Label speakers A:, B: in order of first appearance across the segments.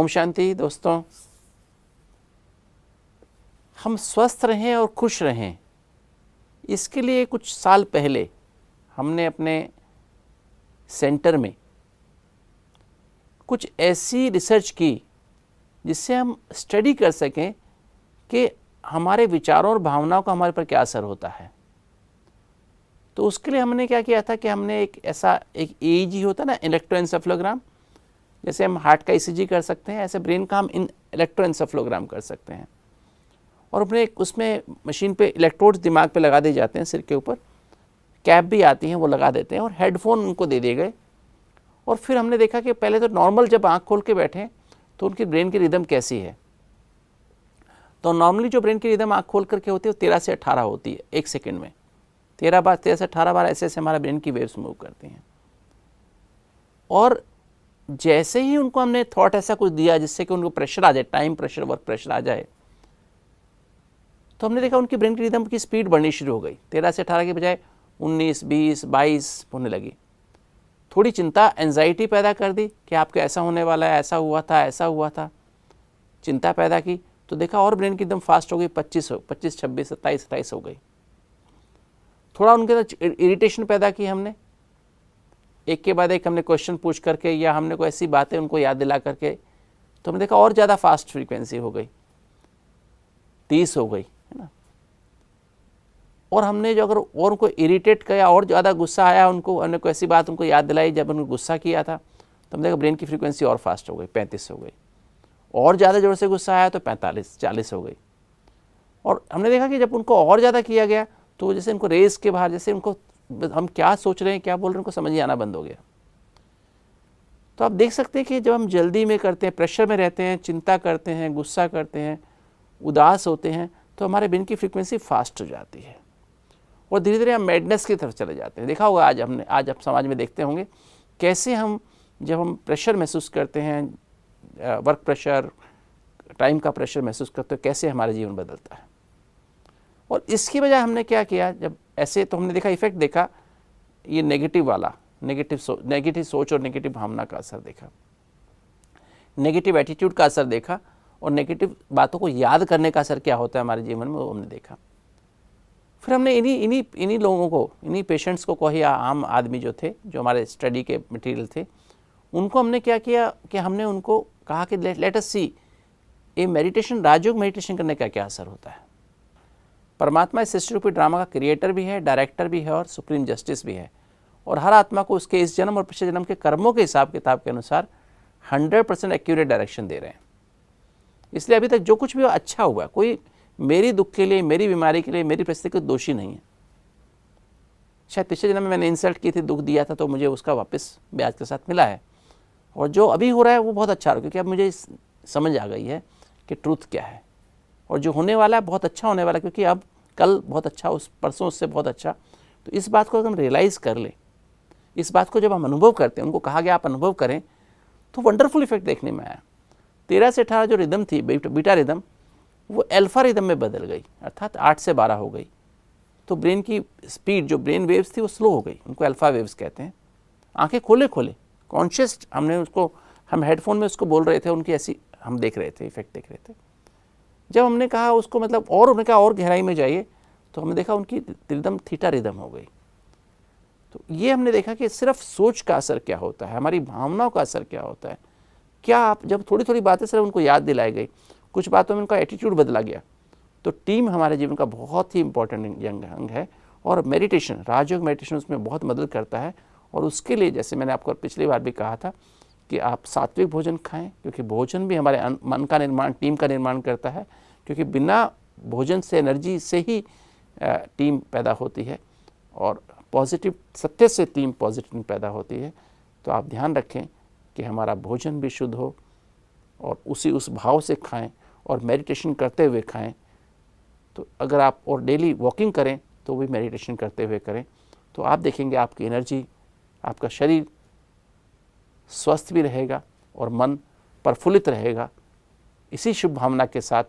A: ओम शांति दोस्तों। हम स्वस्थ रहें और खुश रहें, इसके लिए कुछ साल पहले हमने अपने सेंटर में कुछ ऐसी रिसर्च की जिससे हम स्टडी कर सकें कि हमारे विचारों और भावनाओं का हमारे पर क्या असर होता है। तो उसके लिए हमने क्या किया था कि हमने एक ऐसा एक EEG होता है ना, इलेक्ट्रोएन्सेफेलोग्राम, जैसे हम हार्ट का ECG कर सकते हैं, ऐसे ब्रेन का हम इलेक्ट्रोएन्सेफेलोग्राम कर सकते हैं। और अपने उसमें मशीन पे इलेक्ट्रोड्स दिमाग पे लगा दिए जाते हैं, सिर के ऊपर कैप भी आती हैं, वो लगा देते हैं और हेडफोन उनको दे दिए गए। और फिर हमने देखा कि पहले तो नॉर्मल जब आँख खोल के बैठे तो उनकी ब्रेन की रिदम कैसी है। तो नॉर्मली जो ब्रेन की रिदम आँख खोल करके होती है वो 13 से 18 होती है एक सेकंड में। 13 से 18 बार ऐसे ऐसे हमारा ब्रेन की वेव्स मूव करती हैं। और जैसे ही उनको हमने थॉट ऐसा कुछ दिया जिससे कि उनको प्रेशर आ जाए, टाइम प्रेशर, वर्क प्रेशर आ जाए, तो हमने देखा उनकी ब्रेन की रिदम की स्पीड बढ़नी शुरू हो गई। 13 से 18 के बजाय 19, 20, 22 होने लगी। थोड़ी चिंता, एंजाइटी पैदा कर दी कि आपको ऐसा होने वाला है, ऐसा हुआ था, ऐसा हुआ था, चिंता पैदा की। तो देखा और ब्रेन की एकदम फास्ट हो गई, 25, 26, 27, 27, 28 हो गई। थोड़ा उनके अंदर इरिटेशन पैदा की हमने, एक के बाद एक हमने क्वेश्चन पूछ करके या हमने कोई ऐसी बातें उनको याद दिला करके, तो हमने देखा और ज़्यादा फास्ट फ्रीक्वेंसी हो गई, 30 हो गई, है ना। और हमने जो अगर और उनको इरिटेट किया, और ज़्यादा गुस्सा आया उनको, हमने कोई ऐसी बात उनको याद दिलाई जब उनको गुस्सा किया था, तो हमने देखा ब्रेन की फ्रीक्वेंसी और फास्ट हो गई, 35 हो गई। और ज़्यादा जोर से गुस्सा आया तो 45, 40 हो गई। और हमने देखा कि जब उनको और ज़्यादा किया गया तो जैसे उनको रेस के बाहर, जैसे उनको हम क्या सोच रहे हैं, क्या बोल रहे हैं, उनको समझ ही आना बंद हो गया। तो आप देख सकते हैं कि जब हम जल्दी में करते हैं, प्रेशर में रहते हैं, चिंता करते हैं, गुस्सा करते हैं, उदास होते हैं, तो हमारे ब्रेन की फ्रीक्वेंसी फास्ट हो जाती है और धीरे धीरे हम मैडनेस की तरफ चले जाते हैं। देखा होगा आज आप समाज में देखते होंगे कैसे हम जब हम प्रेशर महसूस करते हैं, वर्क प्रेशर, टाइम का प्रेशर महसूस करते हैं, कैसे हमारा जीवन बदलता है। और इसकी बजाय हमने क्या किया, जब ऐसे तो हमने देखा इफेक्ट देखा, ये नेगेटिव वाला, नेगेटिव सोच और नेगेटिव भावना का असर देखा, नेगेटिव एटीट्यूड का असर देखा, और नेगेटिव बातों को याद करने का असर क्या होता है हमारे जीवन में, वो हमने देखा। फिर हमने इन्हीं लोगों को, इन्हीं पेशेंट्स को या आम आदमी जो थे, जो हमारे स्टडी के मटेरियल थे, उनको हमने क्या किया कि हमने उनको कहा कि लेट अस सी ये मेडिटेशन, राजयोग मेडिटेशन करने का क्या असर होता है। परमात्मा इस सृष्टि रूपी ड्रामा का क्रिएटर भी है, डायरेक्टर भी है और सुप्रीम जस्टिस भी है। और हर आत्मा को उसके इस जन्म और पिछले जन्म के कर्मों के हिसाब किताब के अनुसार 100% एक्यूरेट डायरेक्शन दे रहे हैं। इसलिए अभी तक जो कुछ भी अच्छा हुआ, कोई मेरी दुख के लिए, मेरी बीमारी के लिए, मेरी परिस्थिति को दोषी नहीं है। शायद पिछले जन्म में मैंने इंसल्ट की थी, दुख दिया था, तो मुझे उसका वापस ब्याज के साथ मिला है। और जो अभी हो रहा है वो बहुत अच्छा हो रहा है, क्योंकि अब मुझे समझ आ गई है कि ट्रूथ क्या है। और जो होने वाला है बहुत अच्छा होने वाला है, क्योंकि अब कल बहुत अच्छा, उस परसों उससे बहुत अच्छा। तो इस बात को अगर हम रियलाइज़ कर लें, इस बात को जब हम अनुभव करते हैं, उनको कहा गया आप अनुभव करें, तो वंडरफुल इफेक्ट देखने में आया। 13 से 18 जो रिदम थी, बीटा रिदम, वो अल्फा रिदम में बदल गई, अर्थात 8 से 12 हो गई। तो ब्रेन की स्पीड, जो ब्रेन वेव्स थी, वो स्लो हो गई, उनको अल्फा वेव्स कहते हैं। आंखें खोले खोले कॉन्शियस, हमने उसको, हम हेडफोन में उसको बोल रहे थे, उनकी ऐसी हम देख रहे थे, इफेक्ट देख रहे थे। जब हमने कहा उसको मतलब और, उन्होंने कहा और गहराई में जाइए, तो हमने देखा उनकी रिदम थीटा रिदम हो गई। तो ये हमने देखा कि सिर्फ सोच का असर क्या होता है, हमारी भावनाओं का असर क्या होता है। क्या आप जब थोड़ी थोड़ी बातें सिर्फ उनको याद दिलाई गई, कुछ बातों में उनका एटीट्यूड बदला गया, तो टीम हमारे जीवन का बहुत ही इंपॉर्टेंट अंग है। और मेडिटेशन, राजयोग मेडिटेशन उसमें बहुत मदद करता है। और उसके लिए जैसे मैंने आपको पिछली बार भी कहा था कि आप सात्विक भोजन खाएं, क्योंकि भोजन भी हमारे मन का निर्माण, टीम का निर्माण करता है। क्योंकि बिना भोजन से, एनर्जी से ही टीम पैदा होती है, और पॉजिटिव सत्य से टीम पॉजिटिव पैदा होती है। तो आप ध्यान रखें कि हमारा भोजन भी शुद्ध हो, और उस भाव से खाएं, और मेडिटेशन करते हुए खाएं। तो अगर आप और डेली वॉकिंग करें तो भी मेडिटेशन करते हुए करें, तो आप देखेंगे आपकी एनर्जी, आपका शरीर स्वस्थ भी रहेगा और मन प्रफुल्लित रहेगा। इसी शुभ भावना के साथ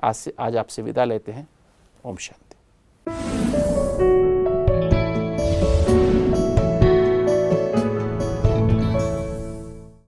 A: आज आपसे विदा लेते हैं। ओम शांति।